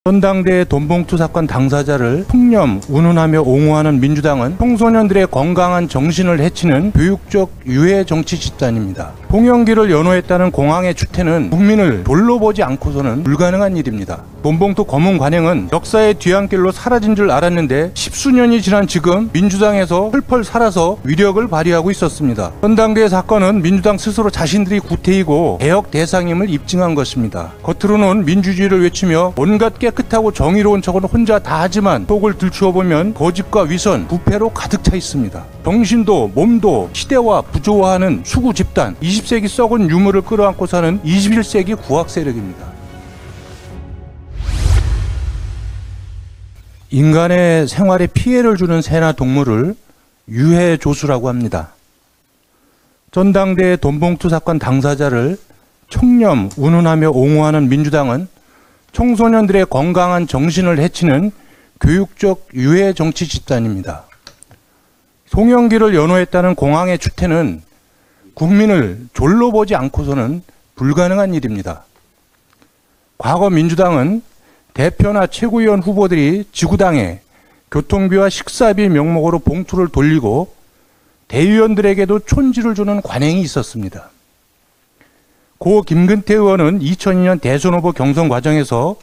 전당대회 돈봉투 사건 당사자를 푸념, 운운하며 옹호하는 민주당은 청소년들의 건강한 정신을 해치는 교육적 유해 정치 집단입니다. 송영길을 연호했다는 공항의 추태는 국민을 돌로 보지 않고서는 불가능한 일입니다. 돈봉투 검은 관행은 역사의 뒤안길로 사라진 줄 알았는데 십수년이 지난 지금 민주당에서 펄펄 살아서 위력을 발휘하고 있었습니다. 전당대회 사건은 민주당 스스로 자신들이 구태이고 개혁 대상임을 입증한 것입니다. 겉으로는 민주주의를 외치며 온갖 깨끗하고 정의로운 척은 혼자 다 하지만 속을 들추어보면 거짓과 위선, 부패로 가득 차 있습니다. 정신도 몸도 시대와 부조화하는 수구 집단, 20세기 썩은 유물을 끌어안고 사는 21세기 구악 세력입니다. 인간의 생활에 피해를 주는 새나 동물을 유해조수라고 합니다. 전당대회 돈봉투 사건 당사자를 청렴, 운운하며 옹호하는 민주당은 청소년들의 건강한 정신을 해치는 교육적 유해 정치 집단입니다. 송영길을 연호했다는 공항의 추태는 국민을 졸로 보지 않고서는 불가능한 일입니다. 과거 민주당은 대표나 최고위원 후보들이 지구당에 교통비와 식사비 명목으로 봉투를 돌리고 대의원들에게도 촌지를 주는 관행이 있었습니다. 고 김근태 의원은 2002년 대선 후보 경선 과정에서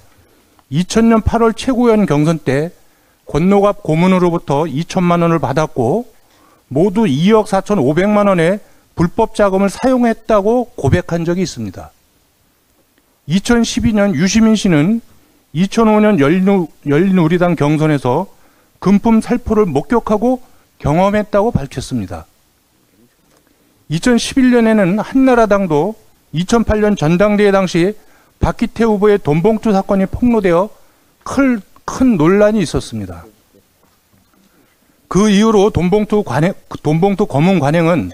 2000년 8월 최고위원 경선 때 권노갑 고문으로부터 2천만 원을 받았고 모두 2억 4,500만 원의 불법 자금을 사용했다고 고백한 적이 있습니다. 2012년 유시민 씨는 2005년 열린우리당 경선에서 금품 살포를 목격하고 경험했다고 밝혔습니다. 2011년에는 한나라당도 2008년 전당대회 당시 박기태 후보의 돈봉투 사건이 폭로되어 큰 논란이 있었습니다. 그 이후로 돈봉투 검은 관행은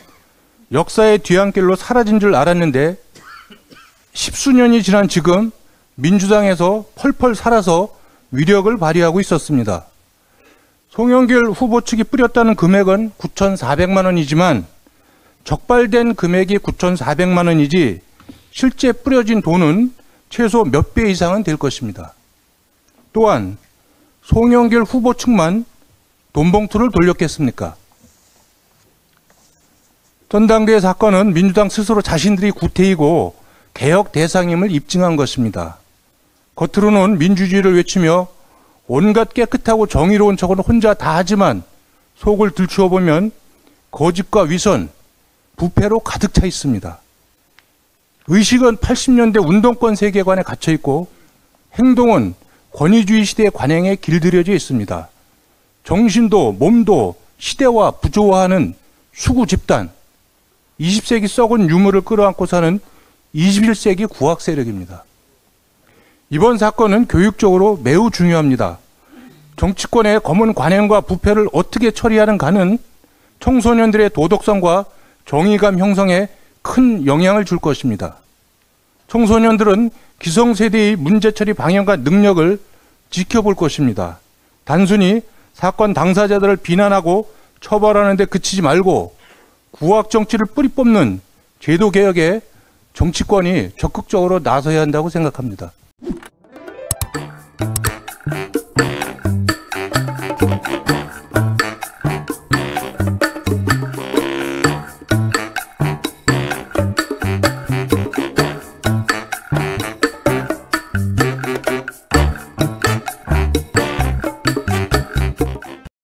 역사의 뒤안길로 사라진 줄 알았는데 십수년이 지난 지금 민주당에서 펄펄 살아서 위력을 발휘하고 있었습니다. 송영길 후보 측이 뿌렸다는 금액은 9,400만 원이지만 적발된 금액이 9,400만 원이지 실제 뿌려진 돈은 최소 몇 배 이상은 될 것입니다. 또한 송영길 후보 측만 돈봉투를 돌렸겠습니까? 전당대회 사건은 민주당 스스로 자신들이 구태이고 개혁 대상임을 입증한 것입니다. 겉으로는 민주주의를 외치며 온갖 깨끗하고 정의로운 척은 혼자 다 하지만 속을 들추어보면 거짓과 위선, 부패로 가득 차 있습니다. 의식은 80년대 운동권 세계관에 갇혀 있고 행동은 권위주의 시대의 관행에 길들여져 있습니다. 정신도 몸도 시대와 부조화하는 수구 집단, 20세기 썩은 유물을 끌어안고 사는 21세기 구악 세력입니다. 이번 사건은 교육적으로 매우 중요합니다. 정치권의 검은 관행과 부패를 어떻게 처리하는가는 청소년들의 도덕성과 정의감 형성에 큰 영향을 줄 것입니다. 청소년들은 기성세대의 문제처리 방향과 능력을 지켜볼 것입니다. 단순히 사건 당사자들을 비난하고 처벌하는 데 그치지 말고 구악 정치를 뿌리 뽑는 제도 개혁에 정치권이 적극적으로 나서야 한다고 생각합니다.